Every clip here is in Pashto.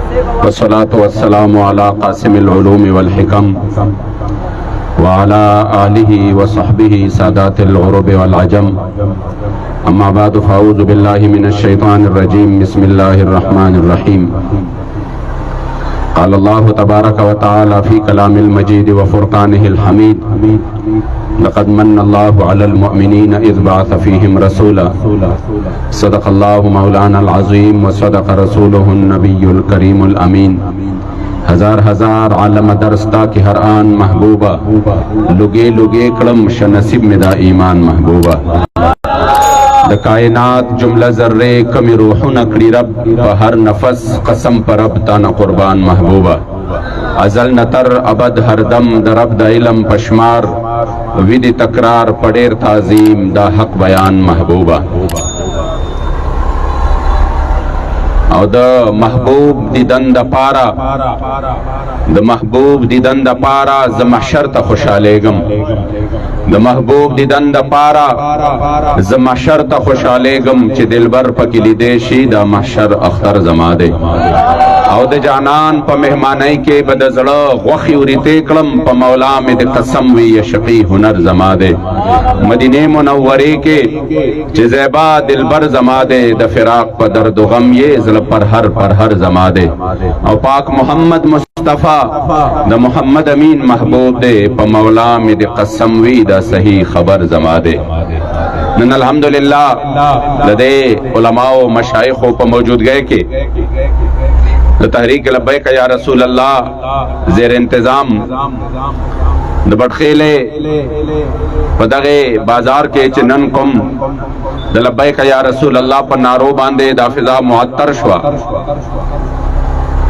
वस्सलातु वस्सलामु अला क़ासिमिल उलूम वल हिकम व अला आलिहि व सहबिहि सादातिल उरुब वल अजम। अम्मा बाद फ़अऊज़ु बिल्लाहि मिनश शैतानिर रजीम। बिस्मिल्लाहिर रहमानिर रहीम। क़ाल अल्लाहु तबारक व तआला फ़ी कलामिल मजीद व फ़ुरक़ानिहिल हमीद। लक़द मन्ना अल्लाहु अलल मुअमिनीन इज़ बअस फ़ीहिम रसूला। सदक़ल्लाहु मौलानल अज़ीम व सदक़ रसूलुहुन नबियुल करीमुल अमीन। हजार हजार आलम दरस्ता की हर आन महबूबा, लुगे लुगे कड़म शनसीब में दा ईमान महबूबा। द कायनात जुमला जर्रे कमी रूह नकड़ी रब, हर नफस कसम पर अब ताना कुर्बान महबूबा। अजल नतर अबद हर दम दरब द इलम पशमार, विधि तकरार पडेर ताजीम दा हक बयान महबूबा। और द महबूब दीदन द पारा, द महबूब दीदन द पारा ज महशर त खुशालेगम। द महबूब दीदन द पारा ज महशर त खुशालेगम, च दिलबर पकिली देशी द महशर अख्तर जमादे। और द जानान प मेहमानई के बदजड़ वखी उरिते कलम प मौला में द कसम वी यशकी हुनर जमादे। मदीने मुनव्वरे के ज़ेबा दिलबर जमादे, द फिराक प दर्द गम ये पर हर जमादे। और पाक मोहम्मद मुस्तफ़ा द मोहम्मद अमीन महबूब दे, प मौला में द कसम वी द सही खबर जमादे। नन अल्हम्दुलिल्लाह लदे उलमाओ मशाइखों प मौजूद गए के तहरीक लब्बैक या रसूल अल्लाह ज़ेर इंतज़ाम द बटखेले पदगे बाजार के चनन कुम द लब्बैक या रसूल अल्लाह पर नारो बांधे दाफिजा मुअत्तर शुआ।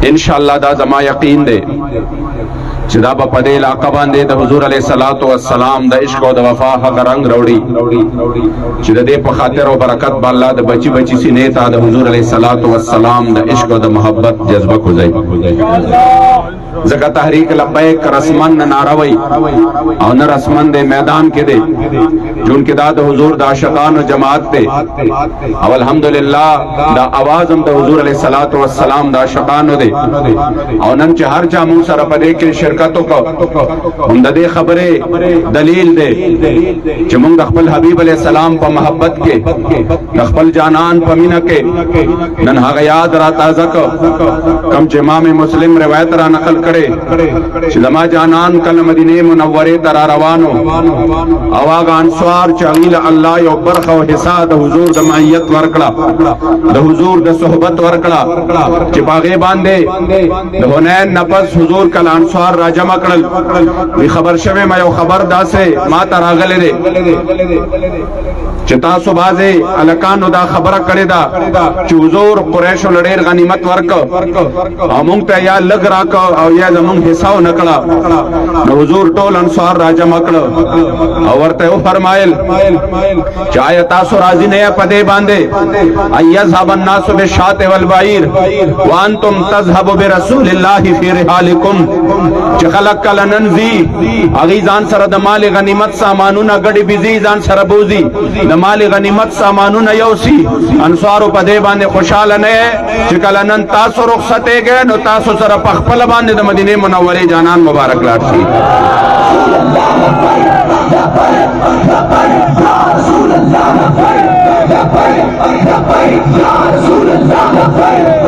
इंशाअल्लाह दा जमा यकीन दे चिदा पदे इलाका बांधे द हुजूर अलैहिस्सलातु वस्सलाम द इश्क व वफा हक रंग रौड़ी चिदा दे प खातिर व बरकत बाल्ला द बची बची सीने ता द हुजूर अलैहिस्सलातु वस्सलाम द इश्क व द मोहब्बत जज्बा खुजाई। जगह तहरीक लब्बैक रस्मन न नारवई और न रस्मन दे मैदान के दे जुन के दाद हुजूर दा आशिकान व जमात दे। और अल्हम्दुलिल्लाह दा आवाज हम द हुजूर अलैहिस्सलातु वस्सलाम दा आशिकान दे। और नन च हर चा मुंह सर पदे के शिरकतों को हम दे खबरे दलील दे च मुंग दखपल हबीब अलैहिस्सलाम प मोहब्बत के दखपल जानान प मीना के नन हा याद रा ताजा को कम च इमाम मुस्लिम रिवायत रा नकल करे जमा जानान कल मदीने मुनव्वरे तरा रवानो आवाग अंसवार चालील अल्लाह यो बरख व हिसा द हुजूर द मयत वरकड़ा द हुजूर द सोहबत वरकड़ा चिपागे बांधे द हुनैन नफस हुजूर कल अंसवार राजमा कड़ल भी खबर शवे मयो खबर दासे मा तरा गले दे चिता सुबाजे अलकान दा खबर करे दा च हुजूर कुरैश लड़ेर गनीमत वर्क अमुंग ते या लग राक और या जमुंग हिसाव नकड़ा न हुजूर टोल अंसार राजा मकड़ और ते फरमाइल चाहे तासो राजी ने पदे बांधे अय्यज़हबन नासु बिशात वल बाइर व अंतुम तज़हबु बिरसूलिल्लाहि फी रिहालिकुम चखलक कलनजी अगी जान सर द माल गनीमत सामानु न गड़ी बिजी जान सर बूजी द माल गनीमत सामानु न यौसी अंसार पदे बांधे खुशाल ने चकलनन तासो रुखसते गए न तासो सर पखपल बांधे द मदीने मुनव्वरे जानान मुबारक लाठी।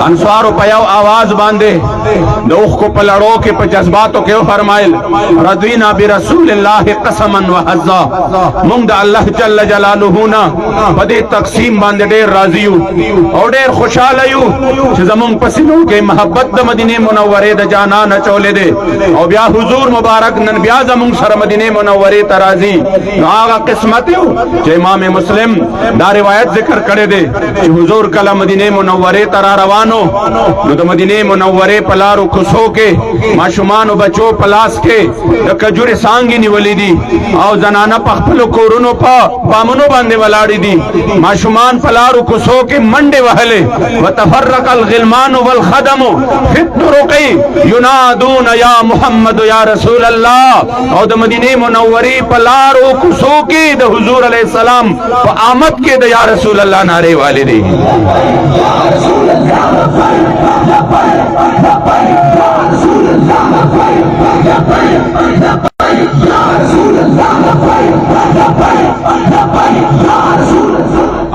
अंसार पयाव आवाज बांधे दोख को पलड़ो के पर जज्बातों के फरमाइल रज़ीना बिरसूलिल्लाहि कसमन व हज़्ज़ा मुंग द अल्लाह जल्ल जलालुहु ना बदे तकसीम बांधे डेर राजियू और डेर खुशालयू जमुंग पसिनो के मोहब्बत द मदीने मुनव्वरे द जाना न चोले दे और ब्या हुजूर मुबारक नन ब्या जमुंग सर मदीने मुनव्वरे तराजी आगा किस्मत यो जे इमाम मुस्लिम दा रिवायत जिक्र करे दे हुजूर कला मदीने मुनव्वरे तरा रवानो द मदीने मुनव्वरे पलारो खुशो के माशुमान बचो पलास के कजुर सांगी निवली दी और जनाना पखपलो कोरुनो पा बामनो बांधे वलाड़ी दी माशुमान पलारो खुशो के मंडे वहले व तफर्रकल गिलमान वल खदम फित तुरुकी युनादून या मुहम्मद या रसूल अल्लाह और द मदीने मुनव्वरे पलारो खुशो के द हुजूर अलैहि सलाम व आमद के द या रसूल अल्लाह नारे वाले दी।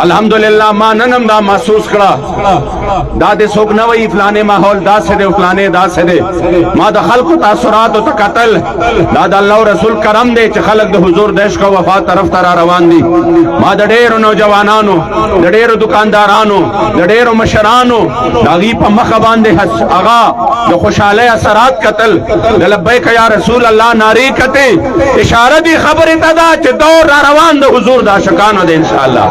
الحمدللہ ما ننم دا محسوس کړه دا دې څوک نه وایي فلانے ماحول دا سے دے فلانے دا سے دے ما د خلقو تاثرات او تقتل دا د الله رسول کرم دے چې خلق د حضور د عشق او وفا طرف ته روان دي ما د ډېرو نوجوانانو د ډېرو دکاندارانو د ډېرو مشرانو داغي په مخ باندې هغه د خوشاله اثرات قتل د لبیک یا رسول الله ناری کته اشاره دی خبره تدا چې دور را روان د حضور د عاشقانو د ان شاء الله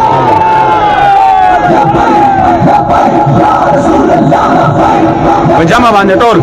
جمع باندې ټول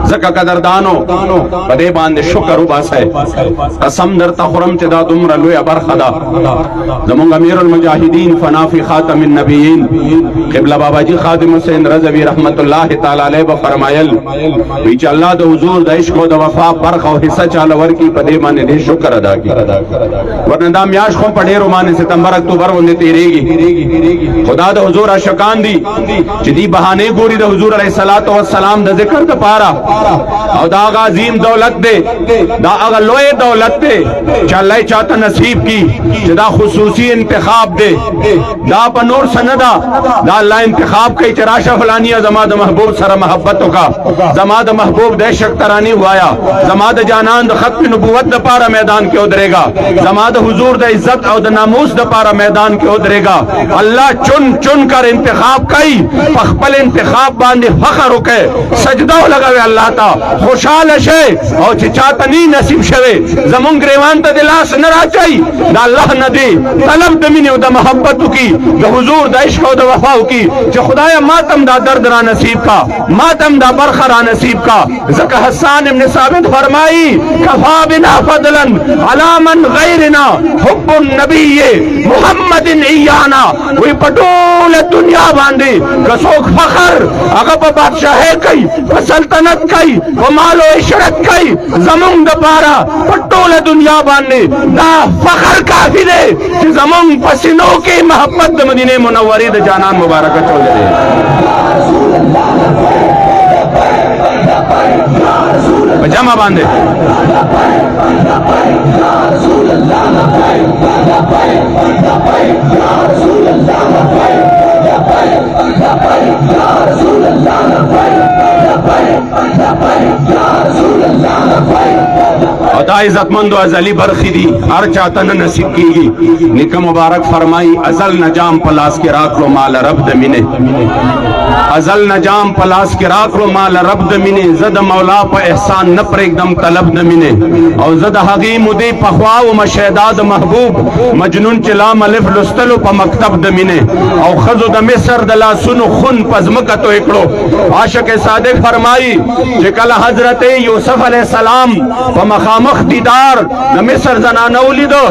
زکا قدردانو پدې باندې شکر وباسه قسم درته خورم چې دا دومره لوی برخه ده زمونږ امیر المجاهدین فنافی خاتم النبیین قبله بابا جی خادم حسین رضوی رحمت الله تعالی علیه و فرمایل چې الله د حضور د عشق او د وفا برخه او حصہ چاله ورکی پدې باندې دې شکر ادا کی ورنه دا میاش خو په ډېر باندې ستمبر اکتوبر باندې تیریږي خدا د حضور عاشقان دي چې دی بهانه ګوري د حضور علیه الصلاۃ والسلام د ذکر د پاره او دا عظیم دولت دے دا اگر لوئے دولت دے چې الله چاہتا نصیب کی چې دا خصوصی انتخاب دے دا پا نور سندا دا اللہ انتخاب کئی چراشا فلانیہ زماد محبوب سر محبتوں کا زماد محبوب دے شکترانی ہوایا زماد جانان دا ختم نبوت دا پارا میدان کے ادرے گا زماد حضور دا عزت او دا ناموس دا پارا میدان کے ادرے گا اللہ چن چن کر انتخاب کئی پخپل انتخاب باندے فخر رکے سجدہ لگاوے اللہ تا خوشحال شے او چې چاته نی نصیب شوه زمون گریوان ته دلاس نه راچای دا الله نه دی طلب د مینې او د محبت کی د حضور د عشق او د وفا کی چې خدایا ماتم دا درد را نصیب کا ماتم دا برخه را نصیب کا زکه حسان ابن ثابت فرمائی کفا بنا فضلا علی من غیرنا حب النبی محمد ایانا وی پټول دنیا باندې کڅوک فخر هغه په بادشاہي کوي په سلطنت کئی و مال و عشرت کئی زمون دا پارا پٹول دنیا باندے دا فخر کافی دے کہ زمون پسینوں کے محبت دا مدینہ منوری دا جانان مبارکہ چولے دے جمع باندے دا عزت مند و ازلی برخی دی ہر چاہتا نہ نصیب کی گی نکم مبارک فرمائی ازل نجام پلاس کے راک رو مال رب دمینے ازل نجام پلاس کے راک رو مال رب دمینے زد مولا پا احسان نپر ایک دم طلب دمینے او زد حقیم دی پخواو مشہداد محبوب مجنون چلا ملف لستلو پا مکتب دمینے او خزو د مصر دلا سنو خن پزمکتو اکڑو عاشق صادق فرمائی چکل حضرت یوسف علیہ السلام پا مخامخ دیدار د مصر زنانو لیدو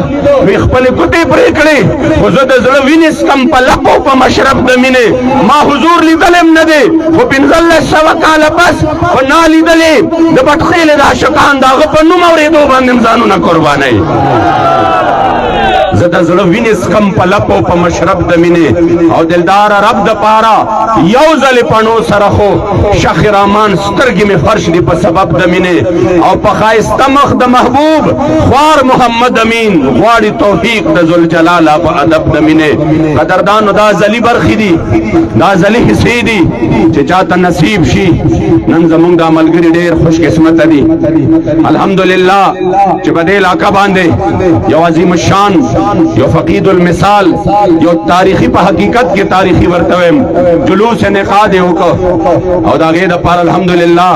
وی خپل کتی پریکڑی حضرت زلوینس کم پا لپو پا مشرب دمینے ما حضور لیدلم ندے و پنزل سوا کال پس و نا لیدلے د بٹخیل دا شکان دا غپا نموری دو بندم زانو نا قربانے زدہ زلوینس کم پا لپو پا مشرب دمینے او دلدار رب دا پارا یوزل پانو سرخو شخ رامان سترگی میں فرش دی پا سبب دمینے او پا خائستہ مخ دا محبوب خوار محمد امین غواری توفیق دا ذوالجلال پا ادب دمینے قدردان دا زلی برخی دی دا زلی حسی دی چی چاہتا نصیب شی نن زمونگ دا ملگری دیر خوش قسمت دی الحمدللہ چی بدے علاقہ باندے یو عظیم الشان یو فقید المثال یو تاریخی پا حقیقت کی تاریخی ورتویم جلوس نقاد ہوکا او دا غید پار الحمدللہ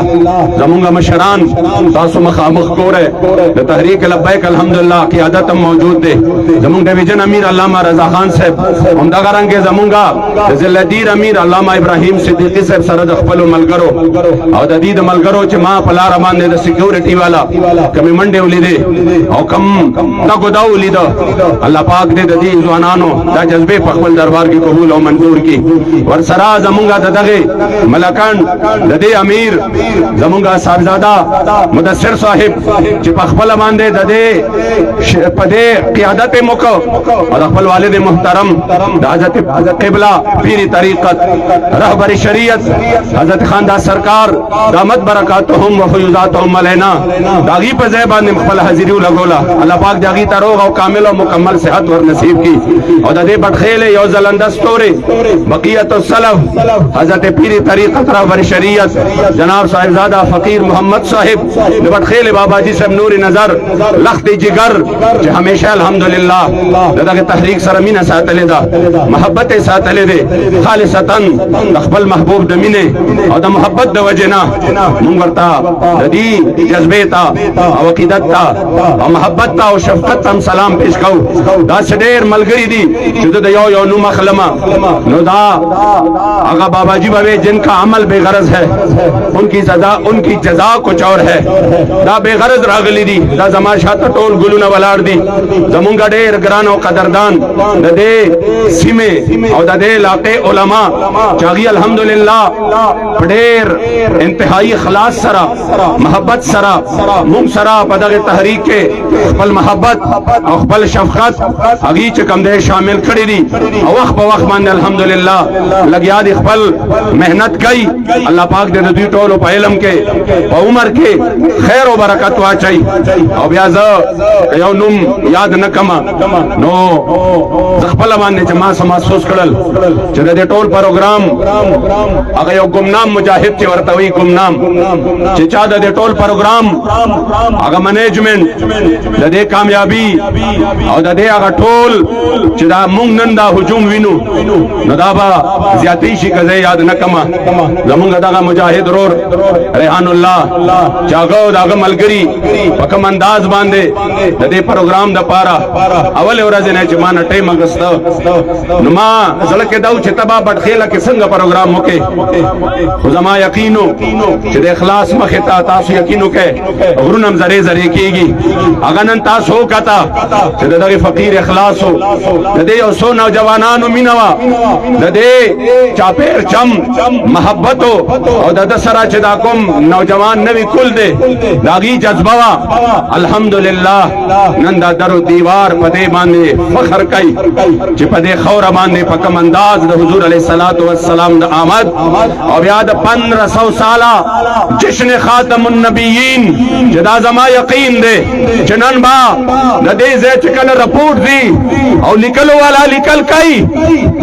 زمونگا مشران تاسو مخامخ کو رہے دا تحریک لبیک الحمدللہ قیادت موجود دے زمونگ ڈویژن امیر علامہ رضا خان صاحب ہم دا گرنگے زمونگا زلدیر امیر علامہ ابراہیم صدیقی صاحب سرد اخپلو ملگرو او دا دید ملگرو چی ماں پلا رمان دے دا سیکیورٹی والا کمی منڈے ولی دے او کم تاکو داو لی دا الله پاک دې د دې ځوانانو دا جذبه په خپل دربار کې قبول او منظور کړي ورسره زمونږه دغه ملکان د دې امیر زمونږه صاحبزاده مدثر صاحب چې په خپل باندې د دې په دې قیادت موکو او خپل والد محترم د حضرت قبله پیری طریقت رهبر شریعت حضرت خاندان سرکار دامت برکاتهم و فیضاتهم علینا داغي په ځای باندې خپل حاضری لګولا الله پاک داغي ته روغ او کامل او مکمل صحت ور نصیب کی او د دې بټخېله یو ځلنده ستوري بقیت السلف حضرت پیری طریقت رهبر شریعت جناب صاحبزادہ فقیر محمد صاحب د بټخېله بابا جی صاحب نور نظر لخت جگر چې همیشه الحمدلله دغه تحریک سره مینه ساتلې ده محبت ساتلې ده خالصتا خپل محبوب د مینه او د محبت د وجنا مونږ ورته د دې جذبه تا او عقیدت تا او محبت تا او شفقت تم سلام پیش کو دا ډېر ملګری دي چې د یو نو مخلما نو دا هغه بابا جی بابے جن کا عمل بے غرض ہے ان کی جزا کچھ اور ہے دا بے غرض راغلی دي دا زما شاته ټول ګلونه ولاړ دي زمونږ ډېر ګران او قدردان د دې سیمه او د دې علاقې علما چې الحمدلله ډېر انتهایی اخلاص سره محبت سره مونږ سره په دغه تحریک کې خپل محبت او خپل شفقت هغه چې کوم دې شامل کړی دي او وخت په وخت باندې الحمدلله لګیا دي خپل مهنت کوي الله پاک دې دوی ټول په علم کې په عمر کې خیر او برکت واچي او بیا زه یو نوم یاد نه کما نو خپل باندې چې ما محسوس کړل چې د ټول پروګرام هغه یو ګمنام مجاهد چې ورته وی ګمنام چې چا د ټول پروګرام هغه منیجمنت د دې کامیابی او د دې هغه ټول چې دا مونږ نن دا هجوم وینو نو دا به زیاتی شي کزه یاد نه کما زمونږ دغه مجاهد رور ریحان الله چې هغه دغه ملګری په کوم انداز باندې د دې پروګرام د پاره اول ورځ نه چې مان ټیم اگستو نو ما زړه کې دا چې تبا بټخېله کې څنګه پروګرام وکي خو زما یقینو چې د اخلاص مخه تاسو یقینو کې غرونم زری زری کیږي اگر نن تاسو کتا چې دغه فقیر اخلاص د دې یو څو نوجوانانو مینوا د دې چاپیر چم محبت او د سره چې دا کوم نوجوان نوی کول دی داغي جذبه وا الحمدلله نن دا درو دیوار په دې باندې فخر کوي چې په دې خور باندې په کوم انداز د حضور علیه الصلاۃ والسلام د آمد او بیا د 1500 ساله جشن خاتم النبیین چې دا زما یقین دی چې نن با د دې ځای چې کله رپورټ دی او لیکلو والا لیکل کوي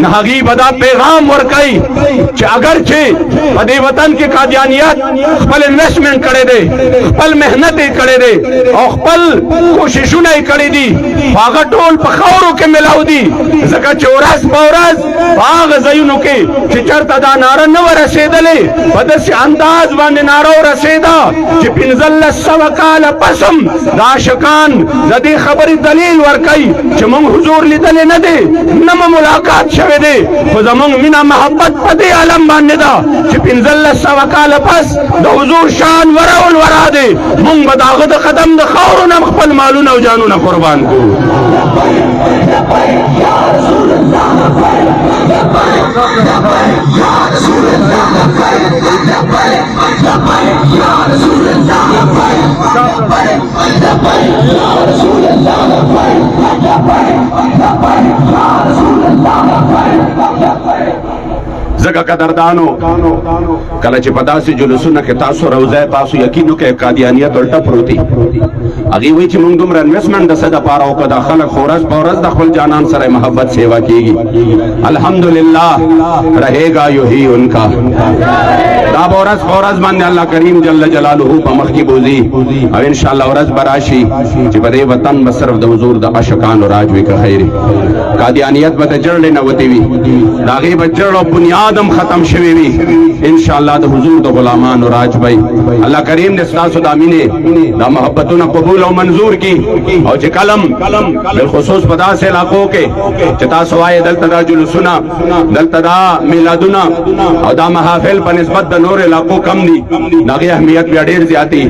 نه هغه بدا پیغام ور کوي چې اگر چې په دې وطن کې قادیانیت خپل انویسټمنٹ کړي دي خپل مهنت کړي دي او خپل کوششونه کړي دي هغه ټول په خاورو کې ملاو دي ځکه چې ورځ په ورځ هغه ځایونو کې چې چرته دا ناره نه ورسېدلې په داسې انداز باندې ناره ورسېده چې 1500 کاله پسم دا عاشقان د دې خبرې دلیل ورکوي چې موږ حضور لیدلی نه دی نه مو ملاقات شوی دی خو زموږ مینه محبت په دې عالم باندې ده چې 1500 کاله پس د حضور شان ورول ورا دی موږ به د هغه د قدم د خاورو نه خپل مالونه او جانونه قربان کړو زګه قدردانو کله چې په داسې جلوسونه کې تاسو روزه تاسو یقینو کې قادیانیت الټا پروتي هغه وی چې موږ دومره انویسټمنټ د صدا پاره او کدا خلک خورز پورز د خپل جانان سره محبت سیوا کیږي الحمدلله رہےگا یہی ان کا دا بورز فورز باندې الله کریم جل جلاله په مخ کې بوزي او ان شاء الله ورځ براشي چې په دې وطن بصرف د حضور د عاشقانو راج وي که خیر قادیانیت به جړل نه وتی وي داغه بچړو بنیادم ختم شوی وي ان شاء الله د حضور د غلامانو راج وي الله کریم دې تاسو د امینه د محبتونو قبول قبول او منظور کی او چې کلم بالخصوص پدا سے علاقوں کے چتا سوائے دلتا دا جلوسنا دلتا دا میلادنا او دا محافل په نسبت د نور علاقوں کم دی ناغي اهمیت بیا ډیر زیاتی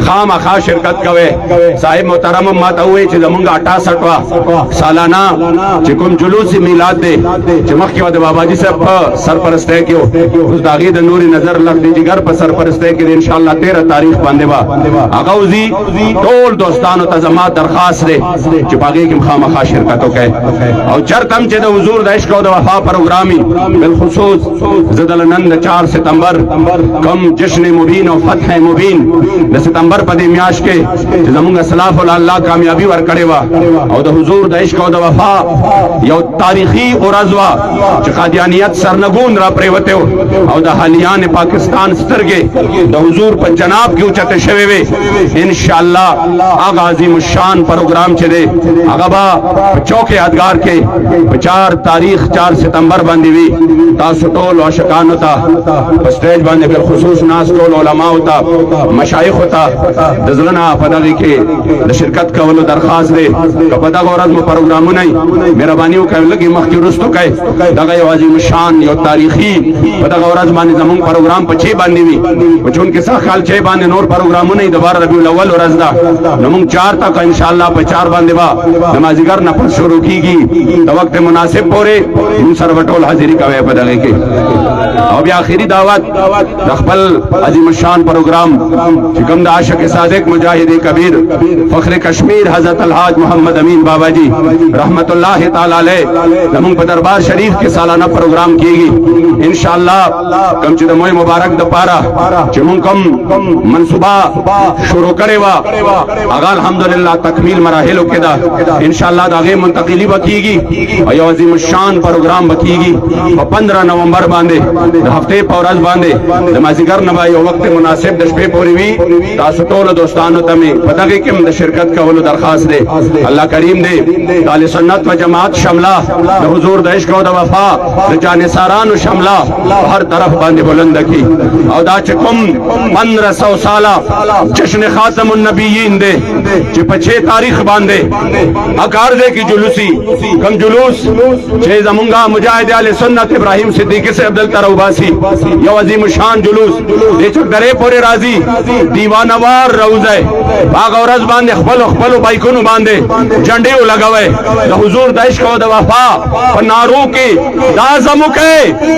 خامخا شرکت کوي صاحب محترم ما ته وې چې زمونږ 68 سالانه چې کوم جلوس میلاد دی چې مخکې د بابا جی صاحب په سرپرستی کې اوس داغي د نور نظر لغ دی جګر په سرپرستی کې ان شاء الله 13 تاریخ باندې با هغه وزي ټول دوستانو ته زما درخواست دی چې باغې کې خامخا شرکت وکړي او چرته چې د حضور د عشق او د وفا پروګرامي بالخصوص زدل نن 4 ستمبر کم جشن مبین او فتح مبین د ستمبر په دې میاشت کې چې زموږ اسلاف الله کامیابی ورکړې و او د حضور د عشق او د وفا یو تاریخي ورځ وا چې قادیانیت سرنگون را پریوته او د حالیان پاکستان سترګې د حضور په جناب کې اوچته شوي وي ان شاء الله هغه عظیم الشان پروګرام چې دی هغه با چوک یادگار کې په 4 تاریخ 4 ستمبر باندې وي تاسو ټول عاشقانو ته په سټیج باندې بالخصوص ناس ټول علما او ته مشایخ او ته د زلنا په دغه کې د شرکت کولو درخواست دی په دغه ورځ مو پروګرامونه مهرباني وکړئ لګي مخکې وروسته کوي دغه یو عظیم الشان یو تاریخي په دغه ورځ باندې زموږ پروګرام په 6 باندې وي په چون کې څه خال 6 باندې نور پروګرامونه د 12 ربیع الاول ورځ دا نو موږ 4 تک ان شاء الله په 4 باندې با نمازګر نه پس شروع کیږي د وخت مناسب پورې موږ سره ټول حاضری کوي په دغه کې او بیا اخیری دعوت د خپل عظیم الشان پروګرام چې کوم د عاشق صادق مجاهد کبیر فخر کشمیر حضرت الحاج محمد امین بابا جی رحمت الله تعالی علیہ زموږ په دربار شریف کې سالانه پروګرام کیږي ان شاء الله کوم چې د موي مبارک د پاره چې موږ کوم منصوبه شروع کړي وا هغه الحمدلله تکمیل مراحل کې دا ان شاء الله دا غي منتقلی وکيږي او یو عظیم الشان پروګرام وکيږي په 15 نومبر باندې د هفته په ورځ باندې د مازیګر نه یو وخت مناسب د شپې پورې وي تاسو ټول دوستانو ته مې په دغه کې د شرکت کولو درخواست دی الله کریم دی اهل سنت و جماعت شمله د حضور د عشق او د وفا د جانثارانو شمله هر طرف باندې بلند کی او دا چې کوم 1500 ساله جشن خاتم النبیین دی چې په 6 تاریخ باندې اکار دے کی جلوسی کم جلوس چې زمونږه مجاهد اهل سنت ابراهیم صدیقی سے عبد التروباسی یو عظیم شان جلوس د چکدرې پورې راځي دیوانوار روزه باغ اورز باندې خپل بایکونو باندې جنډې لګوي د حضور د عشق او د وفا په نارو کې دا زموکه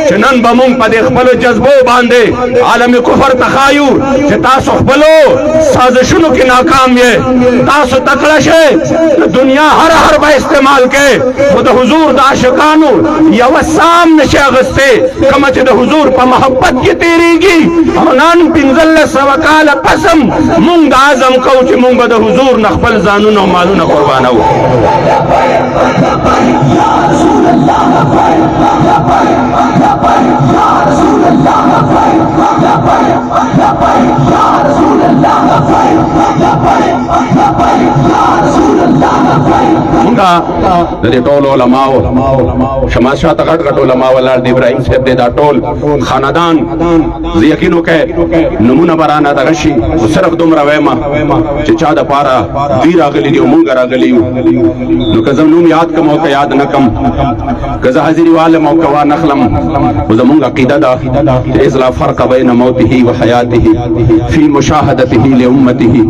چې نن بمون په خپل جذبو باندې عالم کفر تخایو چې تاسو خپل سازشونو کې ناکام یې تاسو تکړه شئ دنیا هر به استعمال کې خود حضور د عاشقانو یو سام نشه غسته کما چې د حضور په محبت کې تیریږي او نن 1500 کال قسم مونږ د اعظم کو چې مونږ د حضور نه خپل ځانونه او مالونه قربانو د دې ټول علماء شمال شاته غټ علماء ولر د ابراهیم صاحب د ټول خاندان یقین وکړي نمونه برانه دغه شي صرف دومره وایم چې چا د پاره دی راغلي دی مونږ راغلي نو که زموږ یاد کوم او یاد نه کوم که زه حاضری والے موقوا نخلم او زموږ عقیده دا چې لا فرق بین موته و حیاته فی مشاهدته لامته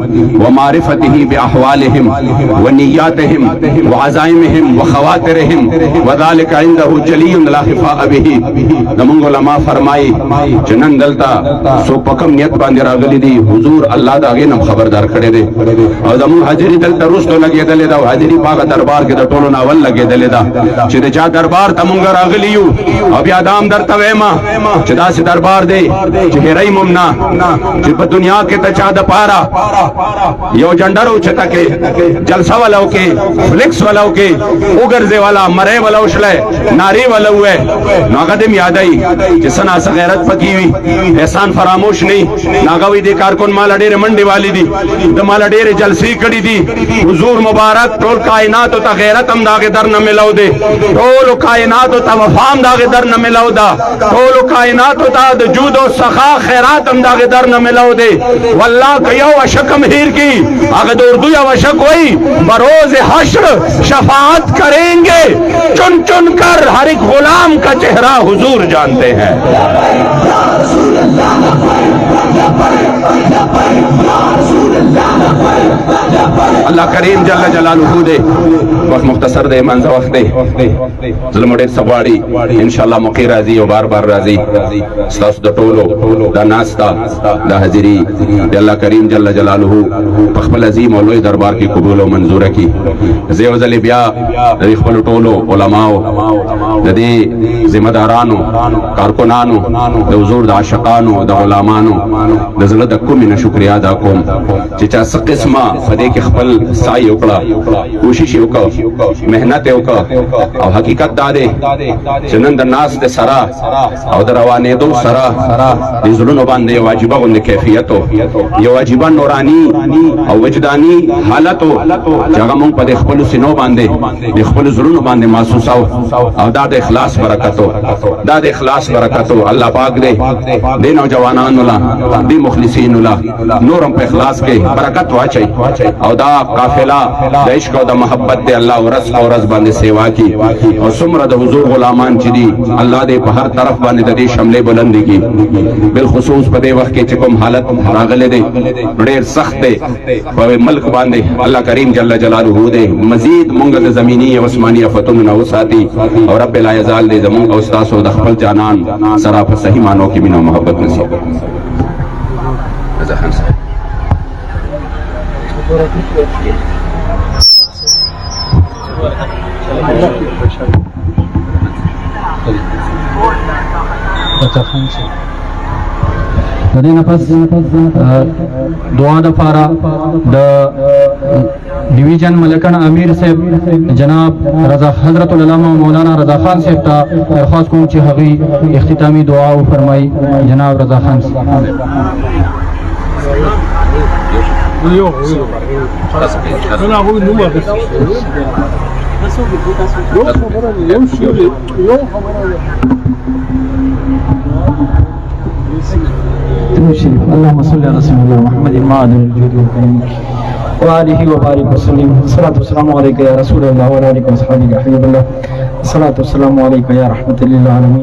ومعرفته باحوالهم ونیاتهم وعزائمهم وخواطرهم وذلك عنده جلی لا خفاء به زموږ علماء فرمایي چې نن دلته سو پکم نیت باندې راغلي دي حضور الله دا غي نم خبردار کړي دي او زموږ حاضری دلته رستو لګیدل دا حاضری باغ دربار کې د ټولو ناول لګیدل دا چې د چا دربار ته مونږ راغلی یو او بیا دام درته وېما چې دا سي دربار دی چې هرای ممنا چې په دنیا کې ته چا د پاره یو جندرو چتا کې جلسه والو کې فلیکس پولیس والا کې وګرځي والا مړې والا وشله ناری والا وې نو هغه دې یادای چې سنا غیرت پکې وي احسان فراموش نه ناګوي دې کارکون مال ډېر منډي والی دي د مال ډېر جلسې کړې دي حضور مبارک ټول کائنات ته غیرت هم داګه در نه ملاو دي ټول کائنات ته وفام داګه در نه ملاو دا ټول کائنات ته د جود او سخا خیرات هم داګه در نه ملاو دي والله کيو اشکم هیر کی هغه د اردو یا اشک وای بروز حشر شفاعت करेंगे चुन चुन कर हर एक गुलाम का चेहरा हुजूर जानते हैं अल्लाह करीम जल्ल जलालुहु दे वक्त मुख्तसर दे मंज़ वक्त दे ज़ुल्म ढेर सवाड़ी इंशाअल्लाह मुक़ी राज़ी और बार बार राज़ी स्तास द टोलो द नास्ता द हज़री अल्लाह करीम जल्ल जलालुहु पखबल अज़ीम और लोई दरबार की कबूल और मंजूर की ज़ेव ज़ली ब्या खपल टोलो उलमाओ दे जिम्मेदारानो कारकुनानो द हुजूर द आशिकानो द गुलामानो द ज़ल द कुम न शुक्रिया अदा कोम चिचा सकिस्मा फदे के खपल साई उकड़ा कोशिश उका मेहनत उका और हकीकत दादे चनंद नास दे सरा और द रवाने दो सरा दी जुल्म बांधे वाजिबा उन कैफियतो ये वाजिबा नूरानी और वजदानी हालतो जगह मुंग पदे खपल सिनो बांधे खपल जुल्म बांधे महसूस आओ और दाद इखलास बरकतो दाद इखलास बरकतो अल्लाह पाक दे नौजवानान उला दे मुखलिसीन उला नूरम पे इखलास के बरकत वाचई और दा काफिला द इश्क और द मोहब्बत दे अल्लाह रस और रस बांधे सेवा की और सुमर द हुजूर गुलामान चिदी अल्लाह दे हर तरफ बांधे दे शमले बुलंदी की बिलखुसूस पदे वक्त के चिकुम हालत रागले दे ढेर सख्त दे मुल्क बांधे अल्लाह करीम जल्ल जलालुहु दे मजीद मुंगत जमीनी आसमानी फतुन नवसाती और रब ला यजाल दे जमून और उस्ताद और दखल जानान सराफ सही मानो की बिना मोहब्बत नसीब दुआ दफारा द डिवीजन मलकन अमीर साहब जनाब रजा हजरत उलमा मौलाना रजा खान साहब ता दरख्वास्त कोम ची हगी इख्तितामी दुआ फरमाई जनाब रजा खान اللهم صل على سيدنا محمد المعدن الجود والكريم وآله وبارك وسلم الصلاة والسلام عليك يا رسول الله وعلى آلك وصحبه يا حبيب الله الصلاة والسلام عليك يا رحمة للعالمين